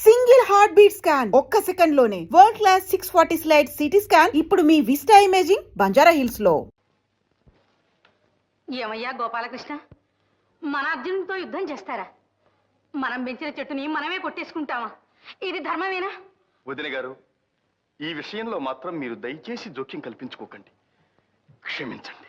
Single heart beat scan ఒక్క second లోనే world class 640 slide CT scan ఇప్పుడు మీ vista imaging Banjara hills లో. ఏమయ్యా గోపాలకృష్ణ, మన అర్జునుడితో యుద్ధం చేస్తారా? మనం పెంచిన చెట్టుని మనమే కొట్టేసుకుంటామా? ఇది ధర్మమేనా? వదిన గారు, ఈ విషయంలో మాత్రం మీరు దయచేసి జోక్యం కల్పించుకోకండి. క్షమించండి.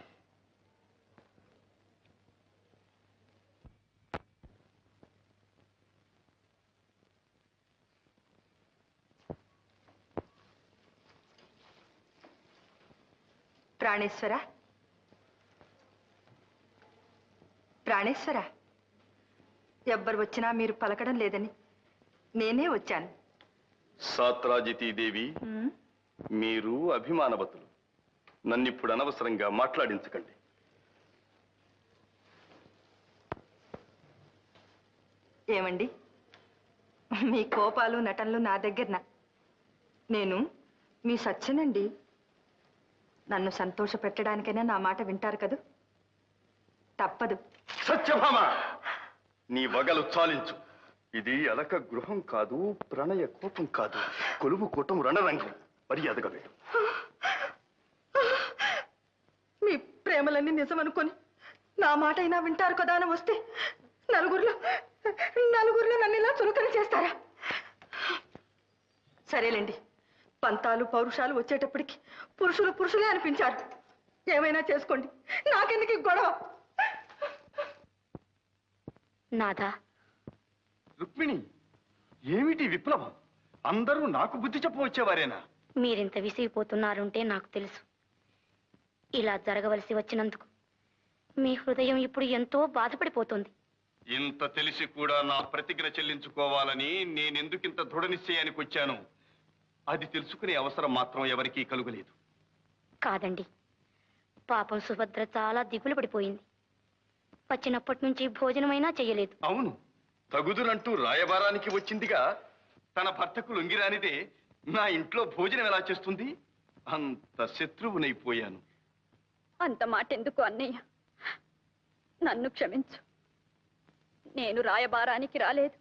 ప్రాణేశ్వర, ప్రాణేశ్వర, ఎవ్వరు వచ్చినా మీరు పలకడం లేదని నేనే వచ్చాను. సాత్రాజితీదేవి, మీరు అభిమానవతులు. నన్నిప్పుడు అనవసరంగా మాట్లాడించకండి. ఏమండి, మీ కోపాలు నటనలు నా దగ్గరన. నేను మీ సత్యనండి. నన్ను సంతోష పెట్టడానికైనా నా మాట వింటారు కదూ? తప్పదు. సత్యభామ, నీ వగలు చాలించు. ఇది అలక గృహం కాదు, ప్రణయ కోపం కాదు, కొలువు కూటం రణరంగం. మర్యాదగా వెళ్ళు. మీ ప్రేమలన్నీ నిజమనుకొని నా మాట అయినా వింటారు కదా అని వస్తే నలుగురిలో నన్ను ఇలా చులకన చేస్తారా? సరేలేండి, పంతాలు పౌరుషాలు వచ్చేటప్పటికి పురుషులే అనిపించారు. ఏమైనా చేసుకోండి, నాకెందుకు గొడవ? నాథా. రుక్మిణి, ఏమిటి విప్లవం? అందరూ నాకు బుద్ధి చెప్పవచ్చేవారేనా? మీరింత విసిగిపోతున్నారంటే నాకు తెలుసు. ఇలా జరగవలసి వచ్చినందుకు మీ హృదయం ఇప్పుడు ఎంతో బాధపడిపోతుంది. ఇంత తెలిసి కూడా నా ప్రతిజ్ఞ చెల్లించుకోవాలని నేనెందుకింత దృఢ నిశ్చయానికి వచ్చాను? అది తెలుసుకునే అవసరం మాత్రం ఎవరికీ కలుగలేదు. కాదండి, పాపం సుభద్ర చాలా దిగులు పడిపోయింది. వచ్చినప్పటి నుంచి భోజనమైనా చెయ్యలేదు. అవును, తగుదునంటూ రాయబారానికి వచ్చిందిగా. తన భర్తకు లొంగిరానిదే నా ఇంట్లో భోజనం ఎలా చేస్తుంది? అంత శత్రువునైపోయాను. అంత మాట ఎందుకు అన్నయ్య? నన్ను క్షమించు. నేను రాయబారానికి రాలేదు.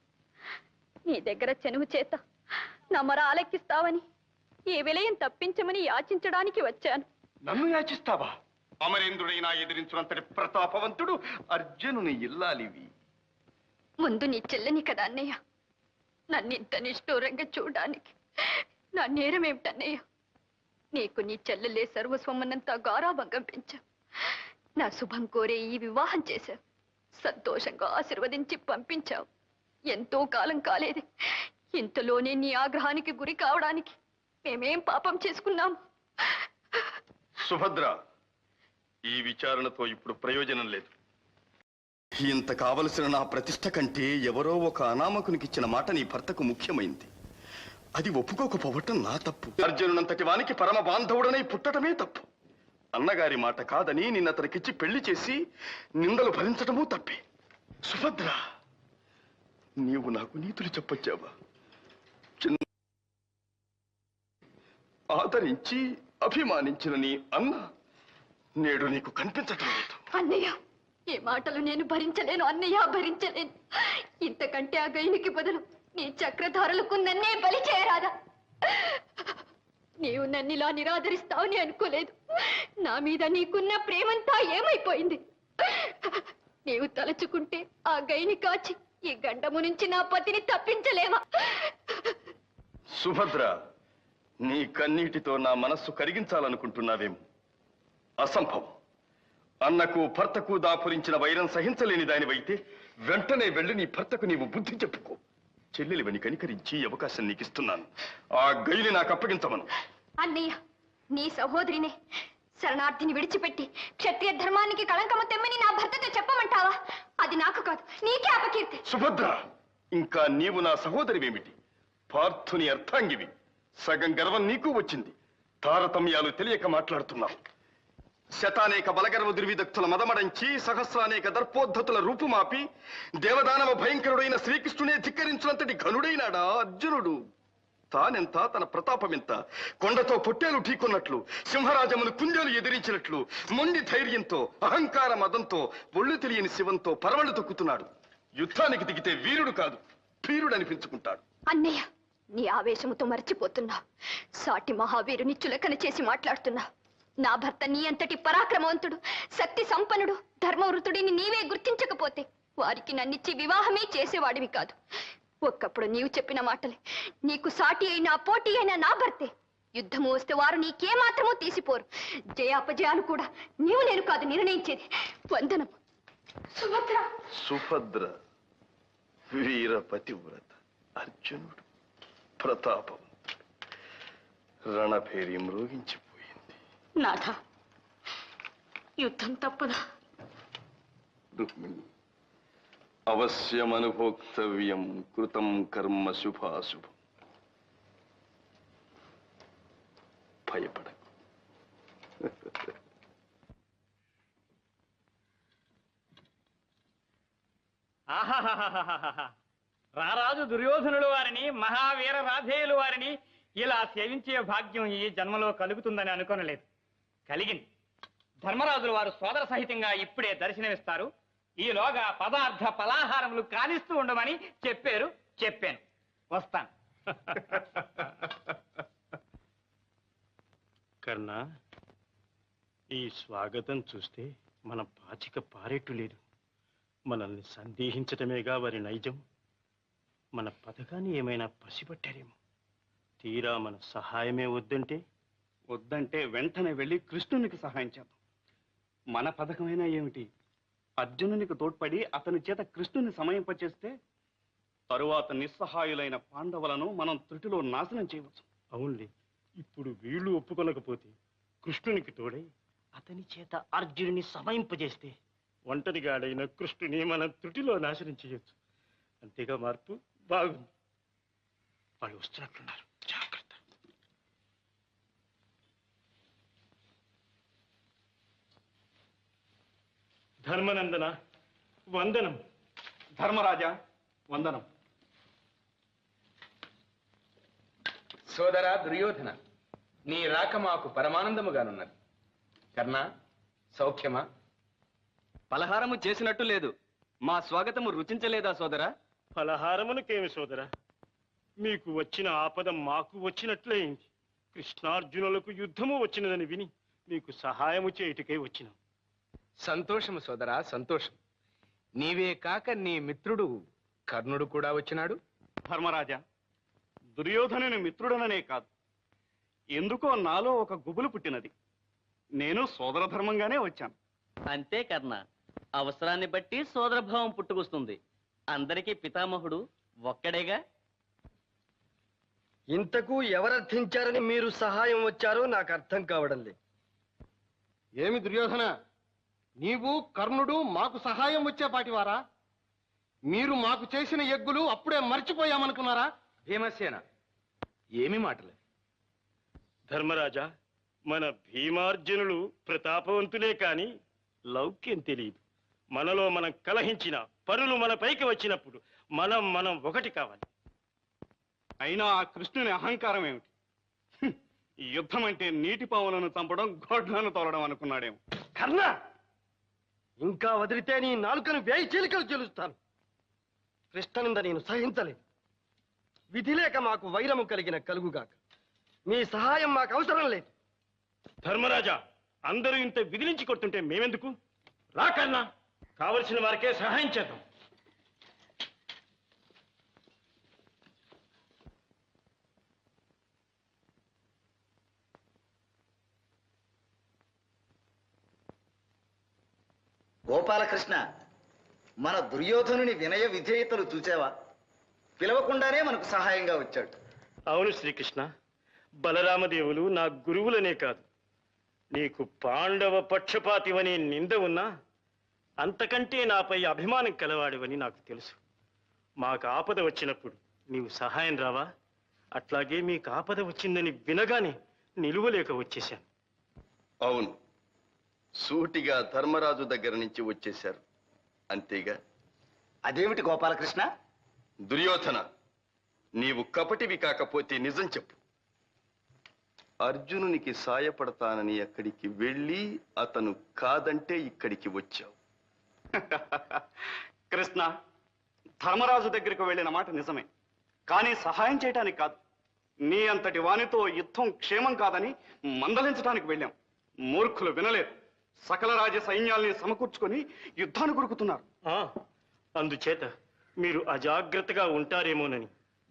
నీ దగ్గర చెనువు చేత నా మర ఆలెక్కిస్తావని, ఈ విలయం తప్పించమని యాచించడానికి వచ్చాను. నన్ను యాచిస్తావా? అమరేంద్రుడైనా ఎదిరించినంతటి ప్రతాపవంతుడు అర్జునుని ఇల్లాలివి. ముందు నీ చెల్లని కదా అన్నయ్య. నన్ను ఇంత నిష్ఠూరంగా చూడడానికి నా నేరం ఏమిటన్నయ్య? నీకు నీ చెల్లెలే సర్వస్వమన్నంత గారాభంగం పెంచావు. నా శుభం కోరే ఈ వివాహం చేశావు. సంతోషంగా ఆశీర్వదించి పంపించావు. ఎంతో కాలం కాలేదు, ఇంతలోనే నీ ఆగ్రహానికి గురి కావడానికి మేమేం పాపం చేసుకున్నాము? సుభద్ర, ఈ విచారణతో ఇప్పుడు ప్రయోజనం లేదు. ఇంత కావలసిన నా ప్రతిష్ట కంటే ఎవరో ఒక అనామకునికిచ్చిన మాట నీ భర్తకు ముఖ్యమైంది. అది ఒప్పుకోకపోవటం నా తప్పు. అర్జునునంతటి వానికి పరమ బాంధవుడనై పుట్టటమే తప్పు. అన్నగారి మాట కాదని నిన్నతనికిచ్చి పెళ్లి చేసి నిందలు భరించటమూ తప్పే. సుభద్ర, నీవు నాకు నీతులు చెప్పొచ్చావా? ఆదరించి అభిమానించిన నీ అన్న నేడు నీకు కనిపించటం లేదు. అన్నయ్య, ఈ మాటలు నేను భరించలేను అన్నయ్య, భరించలేను. ఇంతకంటే ఆ గైనికి బదులు నీ చక్రధారులకు నన్నే బలి చేయరాదా? నీవు నన్నిలా నిరాదరిస్తావని అనుకోలేదు. నా మీద నీకున్న ప్రేమంతా ఏమైపోయింది? నీవు తలచుకుంటే ఆ గైని కాచి ఈ గండము నుంచి నా పతిని తప్పించలేవా? సుభద్ర, నీ కన్నీటితో నా మనస్సు కరిగించాలనుకుంటున్నావేమో. అసంభవం. అన్నకు భర్తకు దాపురించిన వైరం సహించలేని దానివైతే వెంటనే వెళ్ళి నీ భర్తకు నీవు బుద్ధి చెప్పుకో. చెల్లెలివని కనికరించి అవకాశం నీకిస్తున్నాను. ఆ గైని నాకు అప్పగించమను. అన్నయ్య, నీ సహోదరినే శరణార్థిని విడిచిపెట్టి క్షత్రియ ధర్మానికి కళంకము తెమ్మని నా భర్తతో చెప్పమంటావా? అది నాకు కాదు, నీకే అపకీర్తి. సుభద్ర, ఇంకా నీవు నా సహోదరివేమిటి? పార్థుని అర్థాంగివి. సగం గర్వం నీకు వచ్చింది. తారతమ్యాలు తెలియక మాట్లాడుతున్నావు. శతానేక బలగర్వ దుర్విదక్తుల మదమడంచి సహస్రానేక దర్పోద్ధతుల రూపుమాపి దేవదానవ భయంకరుడైన శ్రీకృష్ణునే ధిక్కరించినంతటి ఘనుడైనాడా అర్జునుడు? తానెంత, తన ప్రతాపమెంత? కొండతో పొట్టేలు ఢీకొన్నట్లు, సింహరాజమును కుందేలు ఎదిరించినట్లు మొండి ధైర్యంతో, అహంకార మదంతో, ఒళ్ళు తెలియని శివంతో పరవళ్లు తొక్కుతున్నాడు. యుద్ధానికి దిగితే వీరుడు కాదు, భీరుడు అనిపించుకుంటాడు. అన్నయ్య, నీ ఆవేశముతో మర్చిపోతున్నా. సాటి మహావీరుని చులకన చేసి మాట్లాడుతున్నా. నా భర్త నీ అంతటి పరాక్రమవంతుడు, శక్తి సంపన్నుడు, ధర్మవృతుడిని నీవే గుర్తించకపోతే వారికి నన్నిచ్చి వివాహమే చేసేవాడివి కాదు. ఒక్కప్పుడు నీవు చెప్పిన మాటలే నీకు సాటి అయినా పోటీ అయినా నా భర్తే. యుద్ధము వస్తే వారు నీకేమాత్రమూ తీసిపోరు. జయాపజయాలు కూడా నీవు నేను కాదు నిర్ణయించేది. వందనం. సుభద్ర. సుభద్ర, వీరపతివ్రత, అర్జునుడు ప్రతాపవంతుడు, రణభేరి మ్రోగించిపోయింది. నాథ, యుద్ధం తప్పదా? రుక్మిణి, అవశ్యమనుభోక్తవ్యం కృతం కర్మ శుభాశుభం. భయపడకు. ఆహాహాహాహాహా. రారాజు దుర్యోధనుడు వారిని, మహావీర రాధేయులు వారిని ఇలా సేవించే భాగ్యం ఈ జన్మలో కలుగుతుందని అనుకోనలేదు. కలిగింది. ధర్మరాజులు వారు సోదర సహితంగా ఇప్పుడే దర్శనమిస్తారు. ఈలోగా పదార్థ పలాహారములు కానిస్తూ ఉండమని చెప్పారు. చెప్పాను. వస్తాను. కర్ణ, ఈ స్వాగతం చూస్తే మన పాచిక పారేట్టు లేదు. మనల్ని సందేహించటమేగా వారి నైజం. మన పథకాన్ని ఏమైనా పసిపట్టారేమో. తీరా మన సహాయమే వద్దంటే వెంటనే వెళ్ళి కృష్ణునికి సహాయం చేద్దాం. మన పథకమైనా ఏమిటి, అర్జునునికి తోడ్పడి అతని చేత కృష్ణుని సమయింపచేస్తే తరువాత నిస్సహాయులైన పాండవులను మనం త్రుటిలో నాశనం చేయవచ్చు. అవునులే, ఇప్పుడు వీళ్ళు ఒప్పుకొనకపోతే కృష్ణునికి తోడై అతని చేత అర్జునుని సమయింపజేస్తే ఒంటరిగాడైన కృష్ణుని మనం త్రుటిలో నాశనం చేయొచ్చు. అంతేగా మార్పు? బాగుంది. వాళ్ళు వస్తున్నట్లున్నారు. జాగ్రత్త. ధర్మనందన వందనం. ధర్మరాజా వందనం. సోదరా దుర్యోధన, నీ రాక మాకు పరమానందముగానున్నది. కర్ణ, సౌఖ్యమా? పలహారము చేసినట్టు లేదు. మా స్వాగతము రుచించలేదా సోదరా? ఫలహారమునకేమి సోదరా, మీకు వచ్చిన ఆపద మాకు వచ్చినట్లయింది. కృష్ణార్జునులకు యుద్ధము వచ్చినదని విని మీకు సహాయము చేయుటకై వచ్చినాం. సంతోషము సోదరా, సంతోషం. నీవే కాక నీ మిత్రుడు కర్ణుడు కూడా వచ్చినాడు. ధర్మరాజా, దుర్యోధనుని మిత్రుడననే కాదు, ఎందుకో నాలో ఒక గుబులు పుట్టినది. నేను సోదర ధర్మంగానే వచ్చాను. అంతే కర్ణ, అవసరాన్ని బట్టి సోదరభావం పుట్టుకొస్తుంది. అందరికీ పితామహుడు ఒక్కడేగా. ఇంతకు ఎవరర్థించారని మీరు సహాయం వచ్చారో నాకు అర్థం కావడం లేదు. ఏమి దుర్యోధన, నీవు కర్ణుడు మాకు సహాయం వచ్చేపాటివారా? మీరు మాకు చేసిన యజ్ఞులు అప్పుడే మర్చిపోయామనుకున్నారా? భీమసేన, ఏమి మాటలు? ధర్మరాజా, మన భీమార్జునులు ప్రతాపవంతులే కాని లౌక్యం తెలియదు. మనలో మనం కలహించిన పరులు మన పైకి వచ్చినప్పుడు మనం ఒకటి కావాలి. అయినా ఆ కృష్ణుని అహంకారం ఏమిటి? ఈ యుద్ధం అంటే నీటి పావులను చంపడం, గోడ్లను తోలడం అనుకున్నాడేమో. కర్ణ, ఇంకా వదిలితే నీ నాలుకను వేయి చీలికలు చెలుస్తాను. కృష్ణనింద నేను సహించలేదు. విధి లేక మాకు వైరము కలుగుగాక. మీ సహాయం మాకు అవసరం లేదు. ధర్మరాజా, అందరూ ఇంత విదిలించి కొడుతుంటే మేమెందుకు? రా కన్నా, కావలసిన వారికే సహాయం చేద్దాం. గోపాలకృష్ణ, మన దుర్యోధనుని వినయ విధేయతలు చూచావా? పిలవకుండానే మనకు సహాయంగా వచ్చాడు. అవును శ్రీకృష్ణ, బలరామదేవులు నా గురువులనే కాదు, నీకు పాండవ పక్షపాతివని నింద ఉన్నా అంతకంటే నాపై అభిమానం కలవాడివని నాకు తెలుసు. మాకు ఆపద వచ్చినప్పుడు నీవు సహాయం రావా? అట్లాగే మీకు ఆపద వచ్చిందని వినగానే నిలువలేక వచ్చేశాను. అవును, సూటిగా ధర్మరాజు దగ్గర నుంచి వచ్చేశారు. అంతేగా? అదేమిటి గోపాలకృష్ణ? దుర్యోధన, నీవు కపటివి కాకపోతే నిజం చెప్పు. అర్జునునికి సాయపడతానని అక్కడికి వెళ్ళి అతను కాదంటే ఇక్కడికి వచ్చావు. కృష్ణ, ధర్మరాజు దగ్గరికి వెళ్ళిన మాట నిజమే. కానీ సహాయం చేయటానికి కాదు. నీ అంతటి వానితో యుద్ధం క్షేమం కాదని మందలించడానికి వెళ్ళాం. మూర్ఖులు వినలేదు. సకల రాజ్య సైన్యాల్ని సమకూర్చుకొని యుద్ధాన్ని గురుకుతున్నారు. అందుచేత మీరు అజాగ్రత్తగా ఉంటారేమోనని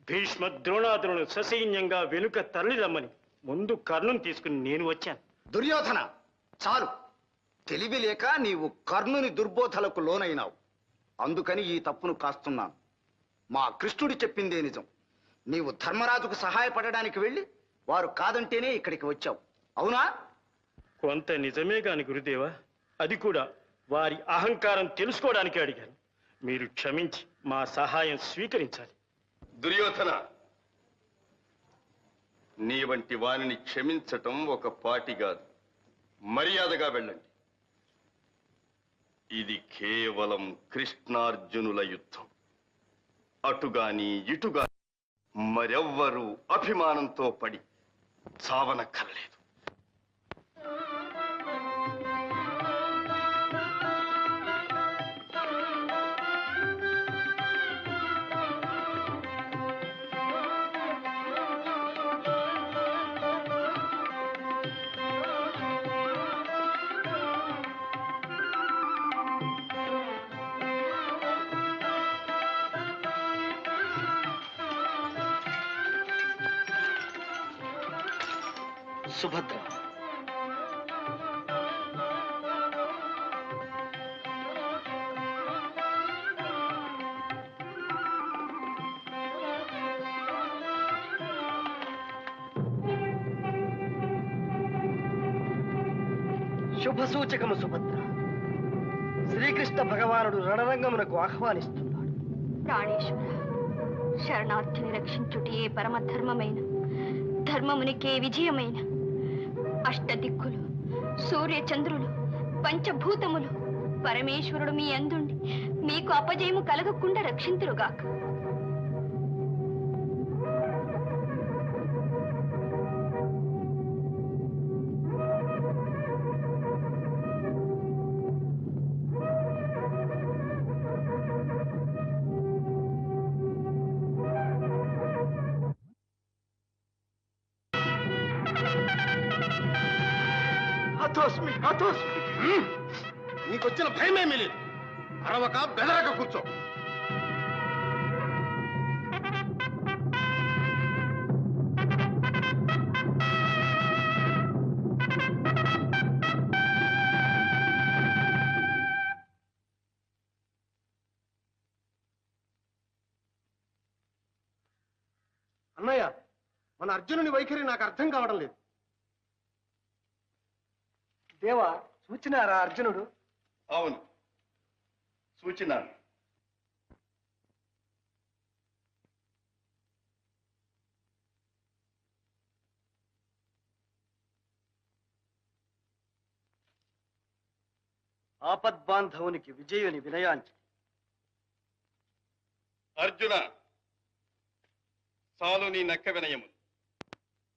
భీష్మ ద్రోణాదులను ససైన్యంగా వెనుక తరలిరమ్మని ముందు కర్ణుని తీసుకుని నేను వచ్చాను. దుర్యోధన, చాలు. తెలివి లేక నీవు కర్ణుని దుర్బోధలకు లోనైనావు. అందుకని ఈ తప్పును కాస్తున్నాను. మా కృష్ణుడు చెప్పిందే నిజం. నీవు ధర్మరాజుకు సహాయపడడానికి వెళ్ళి వారు కాదంటేనే ఇక్కడికి వచ్చావు, అవునా? కొంత నిజమే కాని గురుదేవా, అది కూడా వారి అహంకారం తెలుసుకోవడానికి అడిగాను. మీరు క్షమించి మా సహాయం స్వీకరించాలి. దుర్యోధన, నీ వంటి వారిని క్షమించటం ఒక పాటి కాదు. మర్యాదగా వెళ్ళండి. ఇది కేవలం కృష్ణార్జునుల యుద్ధం. అటుగాని ఇటుగాని మరెవ్వరూ అభిమానంతో పడి చావనక్కర్లేదు. సుభద్ర, శుభ సూచకము సుభద్ర. శ్రీకృష్ణ భగవానుడు రణరంగమునకు ఆహ్వానిస్తున్నాడు. ప్రాణేశ్వర, శరణార్థిని రక్షించుటే పరమధర్మమైన, ధర్మమునికే విజయమైన. అష్టదిక్కులు, సూర్యచంద్రులు, పంచభూతములు పరమేశ్వరుడు మీ అందుండి మీకు అపజయము కలగకుండా రక్షింతురుగాక. నీకొచ్చిన భయమేమీ లేదు. అరవక బెదరక కూర్చో. అన్నయ్య, మన అర్జునుని వైఖరి నాకు అర్థం కావడం లేదు. దేవా, చూచినారా అర్జునుడు? అవును, సూచనాలు. ఆపద్బాంధవునికి విజయుని వినయాంచి. అర్జున, చాలు నీ నక్క వినయము.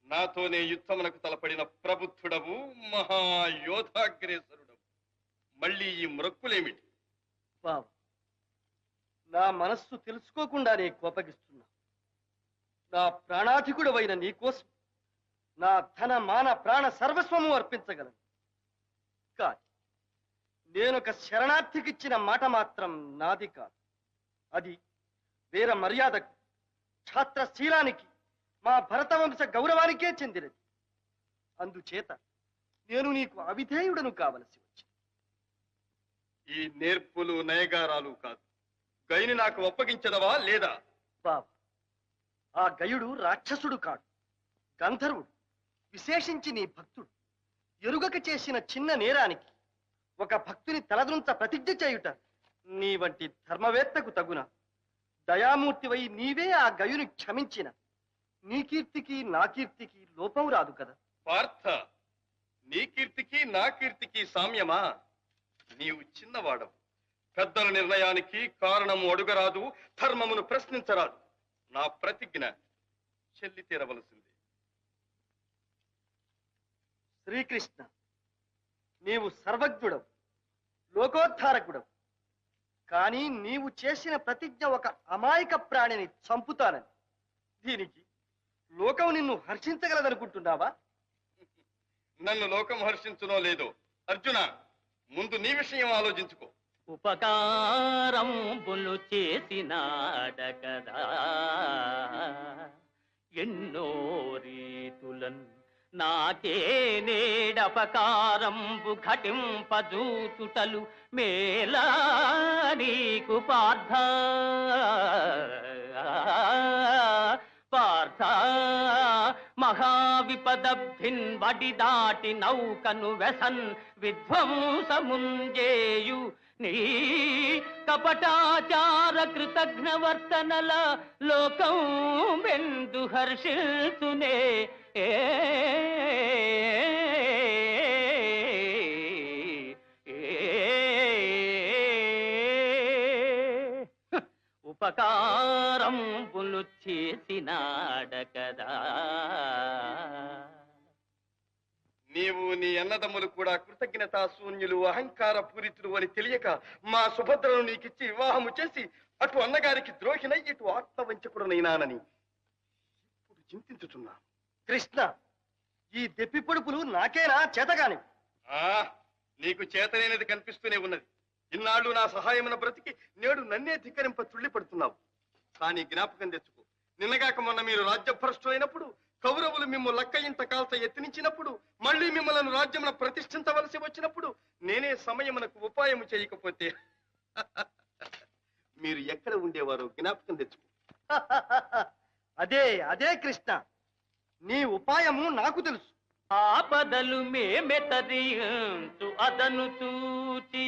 నాతోనే యుద్ధమునకు తలపడిన ప్రబుద్ధుడవు, మహాయోధాగ్రేసరుడవు. మళ్ళీ ఈ మ్రొక్కులేమిటి? బావ, నా మనస్సు తెలుసుకోకుండానే కోపగిస్తున్నా. నా ప్రాణాధికుడవైన నీకోసం నా ధన మాన ప్రాణ సర్వస్వము అర్పించగలను. కాదు, నేనొక శరణార్థికిచ్చిన మాట మాత్రం నాది కాదు. అది వీర మర్యాదకు, ఛాత్రశీలానికి, మా భరతవంశ గౌరవానికే చెందినది. అందుచేత నేను నీకు అవిధేయుడను కావలసి వచ్చింది. ఈ నేర్పులు నయగారాలు కాదు. గైని నాకు ఒప్పగించదవా లేదా? బాబా, ఆ గయుడు రాక్షసుడు కాడు, గంధర్వుడు. విశేషించి నీ భక్తుడు. ఎరుగక చేసిన చిన్న నేరానికి ఒక భక్తుని తలదృంచ ప్రతిజ్ఞ చేయుట నీ వంటి ధర్మవేత్తకు తగున. దయామూర్తివై నీవే ఆ గయుని క్షమించిన నీ కీర్తికి నా కీర్తికి లోపం రాదు కదా. పార్థ, నీ కీర్తికి నా కీర్తికి సామ్యమా? నీవు చిన్నవాడవు. పెద్దల నిర్ణయానికి కారణము అడుగరాదు, ధర్మమును ప్రశ్నించరాదు. నా ప్రతిజ్ఞ చెల్లి తీరవలసింది. శ్రీకృష్ణ, నీవు సర్వజ్ఞుడవు, లోకోద్ధారకుడవు. కానీ నీవు చేసిన ప్రతిజ్ఞ ఒక అమాయక ప్రాణిని చంపుతానని. దీనికి లోకం నిన్ను హర్షించగలదనుకుంటున్నావా? నన్ను లోకం హర్షించునో లేదో అర్జున, ముందు నీ విషయం ఆలోచించుకో. ఉపకారంబులు చేసినాడ కదా ఎన్నో రీతులన్ నాకే నేడపకారంబు ఘటింపజూచుటలు మేలా నీకు పార్థ పార్థ మహావిపదభిన్ వడి దాటి నౌకను వెసన్ విధ్వంసముంజేయు నీ కపటాచార కృతజ్ఞవర్తనల లోకం వెందు హర్షిల్తునే ఉపకారంబులు చేసినాడ కదా. నీవు నీ అన్నదమ్ములు కూడా కృతజ్ఞతా శూన్యులు, అహంకార పూరితులు అని తెలియక మా సుభద్రను నీకిచ్చి వివాహము చేసి అటు అన్నగారికి ద్రోహినై ఇటు ఆత్మవంచకుడనైనానని ఇప్పుడు చింతించుతున్నా. కృష్ణ, ఈ దెప్పి పొడుపులు నాకేనా చేతగాని? నీకు చేతనైనది కనిపిస్తూనే ఉన్నది. ఇన్నాళ్ళు నా సహాయమున బ్రతికి నేడు నన్నే ధిక్కరింప తుళ్ళిపడుతున్నావు. కానీ జ్ఞాపకం తెచ్చుకో, నిన్నగాక మొన్న మీరు రాజ్యభ్రష్టు అయినప్పుడు, కౌరవులు మిమ్మల్ని లక్క ఇంత కాల్త ఎత్తినిచ్చినప్పుడు, మళ్ళీ మిమ్మల్ని రాజ్యమున ప్రతిష్ఠించవలసి వచ్చినప్పుడు నేనే సమయమునకు ఉపాయము చేయకపోతే మీరు ఎక్కడ ఉండేవారో జ్ఞాపకం తెచ్చుకో. అదే అదే కృష్ణ, నీ ఉపాయము నాకు తెలుసు. ఆపదలు మేమెతరించు అదను చూచి,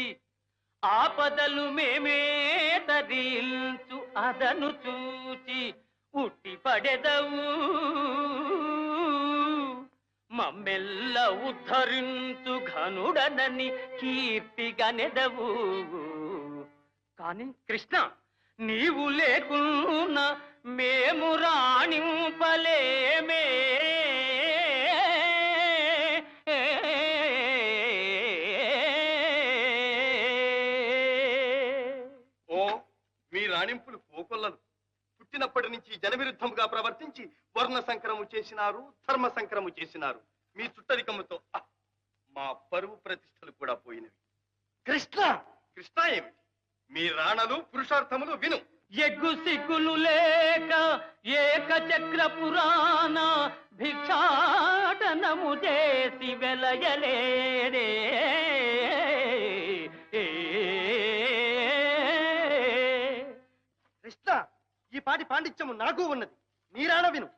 ఆపదలు మేమే తరించు అదను చూచి ఉట్టి పడెదవు మమ్మెల్ల ఉద్ధరించు ఘనుడనని కీర్తిగనెదవు. కాని కృష్ణ, నీవు లేకున్నా మేము రాణింపలేమే. మీ రాణింపులు పోకొల్లలు. పుట్టినప్పటి నుంచి జనవిరుద్ధముగా ప్రవర్తించి వర్ణ సంకరము చేసినారు, ధర్మ సంకరము చేసినారు. మీ చుట్టరికముతో మా పరువు ప్రతిష్టలు కూడా పోయినవి. కృష్ణ కృష్ణ ఏమిటి? మీ రాణలు పురుషార్థములు విను. ఎగ్గు సిగ్గులు లేక ఏకచక్ర పురాణ భిక్షాటనము చేసి వెలయలేరే. కృష్ణ, ఈ పాటి పాండిత్యము నాకు ఉన్నది, మీరాణ విను.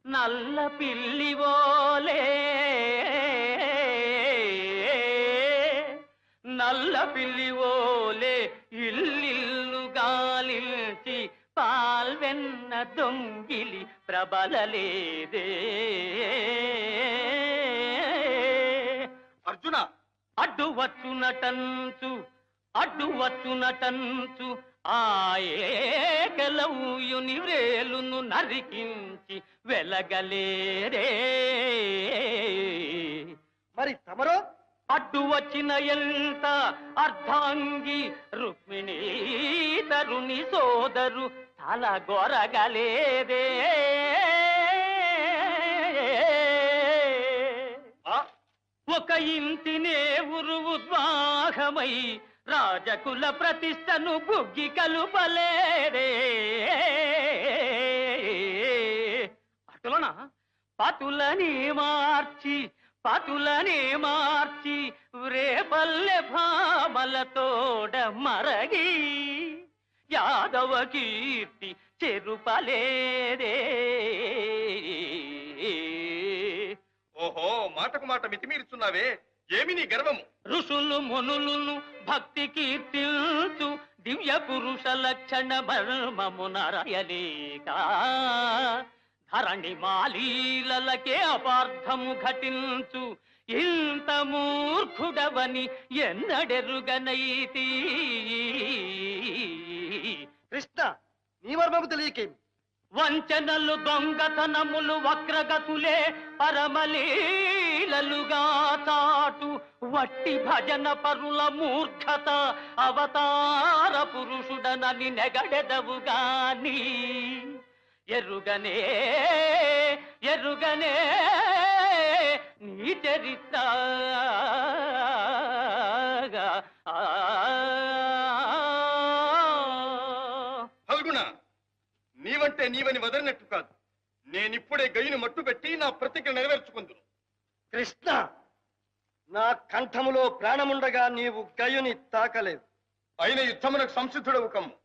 నల్ల పిల్లివోలే నల్ల పిల్లివోలే ఇల్లిల్లు గాలించి పాల్వెన్న దొంగిలి ప్రబలలేదే. అర్జున, అడ్డు వచ్చునటంచు అడ్డు వచ్చునటంచు ఆయేకలవుయుని వ్రేలును నరికించి వెలగలేరే. మరి తమరో? అడ్డు వచ్చిన ఎంత అర్ధాంగి రుక్మిణీ తరుని సోదరు తల గొరగలేదే. ఒక ఇంటినే ఉరువుద్వాహమై రాజకుల ప్రతిష్టను బుగ్గి కలుపలేరే. అటులన పతులని మార్చి రేపల్లె భామలతోడ మరగి యాదవ కీర్తి చెరుపలేదే. ఓహో, మాటకు మాట మితిమీరుచున్నావే, ఏమి నీ గర్వము? ఋషులు మునులను భక్తి కీర్తించు దివ్య పురుష లక్షణ మర్మమునరయలేక ధరణి మాలీలకే అపార్థము ఘటించు ఇంత మూర్ఖుడవని ఎన్నడెరుగనైతి. కృష్ణ, నీ మర్మము తెలియకేమి? వంచనలు దొంగతనములు వక్రగతులే పరమలీలలుగా చాటు వట్టి భజన పరుల మూర్ఖత అవతార పురుషుడనని నెగడెదవుగాని ఎరుగనే ఎరుగనే నీ చరిత్ర ఫల్గుణ, నీవంటే నీవని వదలినట్టు కాదు. నేనిప్పుడే గయ్యుని మట్టు పెట్టి నా ప్రతిజ్ఞ నెరవేర్చుకుందును. కృష్ణ, నా కంఠములో ప్రాణముండగా నీవు గయుని తాకలేవు. అయిన యుద్ధమునకు సంసిద్ధుడవు కమ్ము.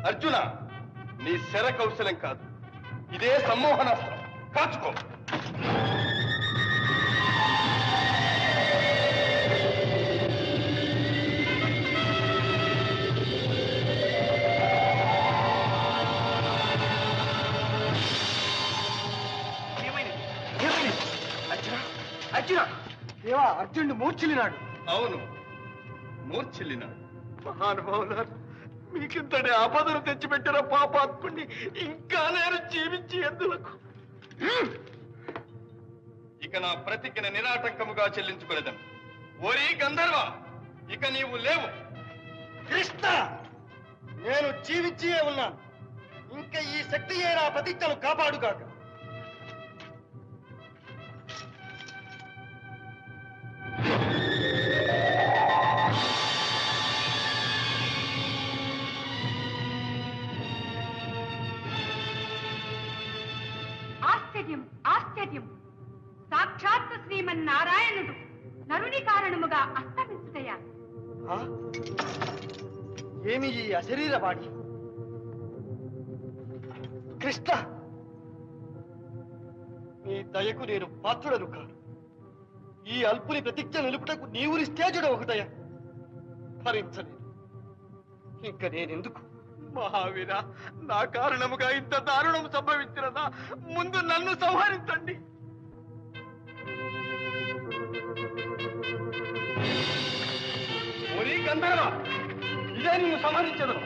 అర్జున, నీ శర కౌశలం కాదు, ఇదే సమ్మోహనాస్త్రం. కాచుకో. అర్జున, దేవా, అర్జునుడు మూర్ఛిల్లినాడు. అవును, మూర్ఛిల్లినాడు. మహానుభావులారు, మీకింతటి ఆపదను తెచ్చిపెట్టిన పాపాత్ముని ఇంకా నేను జీవించి ఎందులకు? ఇక నా ప్రతిజ్ఞ నిరాటంకముగా చెల్లించుకునేదను. ఓరి గంధర్వ, ఇక నీవు లేవు. కృష్ణ, నేను జీవించియే ఉన్నాను. ఇంకా ఈ శక్తియే నా ప్రతిజ్ఞను కాపాడుగాక. ఆశ్చర్యం, ఆశ్చర్యం! సాక్షాత్తు శ్రీమన్నారాయణుడు నరుని కారణముగా అస్తమించుటయా? ఏమి ఈ అశరీర వాడి? కృష్ణ, నీ దయకు నేను పాత్రుడను కాను. ఈ అల్పుని ప్రతిజ్ఞ నిలుపుటకు నీవు నిస్తేజుడు ఒకటయ్యా. భరించలేదు. ఇంక నేనెందుకు? మహావీర, నా కారణముగా ఇంత దారుణం సంభవించినదా? ముందు నన్ను సంహరించండి. ఓరి గంధర్వ, ఇదే నిన్ను సంహరించదను.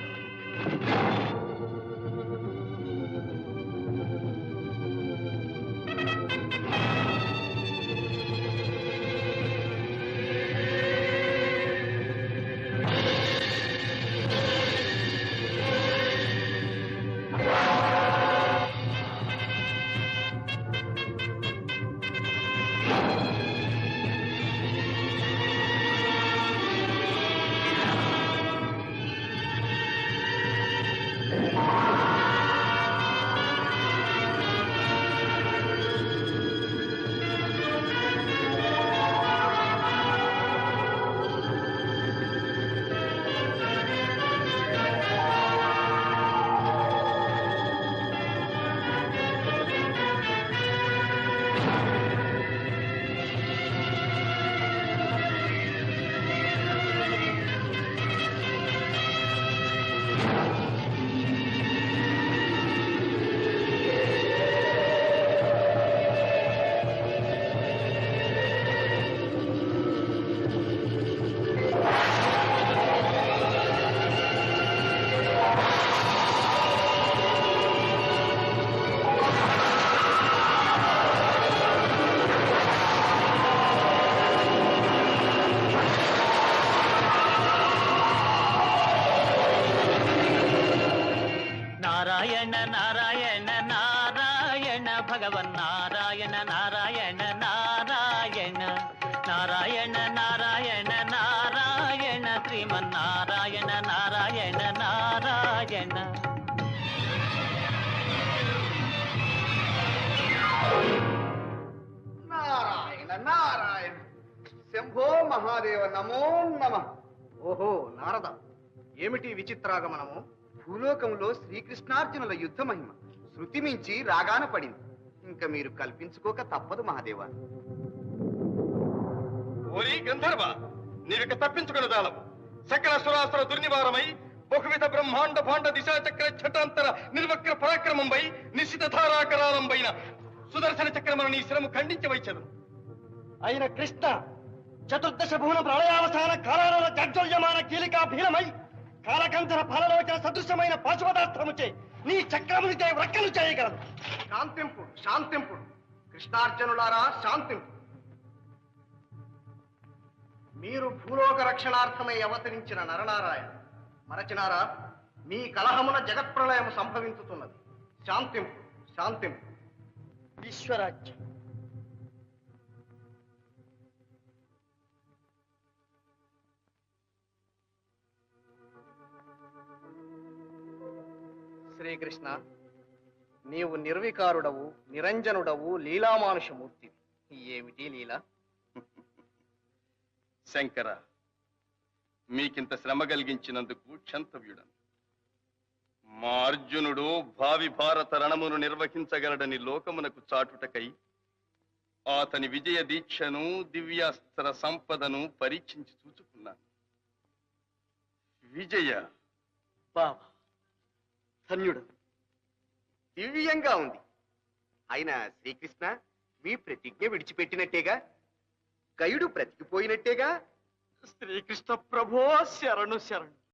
నారాయణ నారాయణ నారాయణ భగవన్నారాయణ నారాయణ నారాయణ నారాయణ నారాయణ నారాయణ శ్రీమన్నారాయణ నారాయణ నారాయణ నారాయణ శంభో మహాదేవ నమో నమ. ఓహో నారద, ఏమిటి విచిత్రాగమనము? భూలోకంలో శ్రీకృష్ణార్జునుల యుద్ధ మహిమ శృతి మించి రాగాన పడింది. ఇంకా మీరు కల్పించుకోక తప్పదు మహాదేవా. ఓరి గంధర్వ, నీవిక తప్పించుకుని దానవు. సకల సురాసుర దుర్నివారమై బహువిధ బ్రహ్మాండ భాండ దిశాచక్ర ఛటాంతర నిర్వక్ర పరాక్రమంపై నిశ్చిత ధారాకరాలంపైన సుదర్శన చక్రమును నీ శిరము ఖండించి వైచదు. అయిన కృష్ణ చతుర్దశ భువన ప్రళయావసాన కాలాల జడ్జోల్యమాన కీలికా భీనమై కాలకంధర ఫలలోచన సదృశమైన పాశుపదార్థముచే నీ చక్రమునిచే వ్రక్కలు చేయగలదు. శాంతింపుడు శాంతింపుడు కృష్ణార్జునులారా శాంతింపుడు. మీరు భూలోక రక్షణార్థమై అవతరించిన నరనారాయణ మరచినారా? మీ కలహమున జగత్ప్రళయం సంభవించుతున్నది. శాంతింపుడు శాంతింపుడు. ఈశ్వరాజ్యం శ్రీకృష్ణ, నీవు నిర్వికారుడవు, నిరంజనుడవు, లీలామానుషమూర్తి. ఏమిటి లీల? శంకర, మీకింత శ్రమ కలిగించినందుకు క్షంతవ్యుడను. మా అర్జునుడు భావి భారత రణమును నిర్వహించగలడని లోకమునకు చాటుటకై అతని విజయ దీక్షను దివ్యాస్త్ర సంపదను పరీక్షించి చూచుకున్నాను. విజయ బావా, ధన్యుడు. దివ్యంగా ఉంది. అయినా శ్రీకృష్ణ, మీ ప్రతిజ్ఞ విడిచిపెట్టినట్టేగా? గయుడు బ్రతికిపోయినట్టేగా? శ్రీకృష్ణ ప్రభో శరణు శరణు.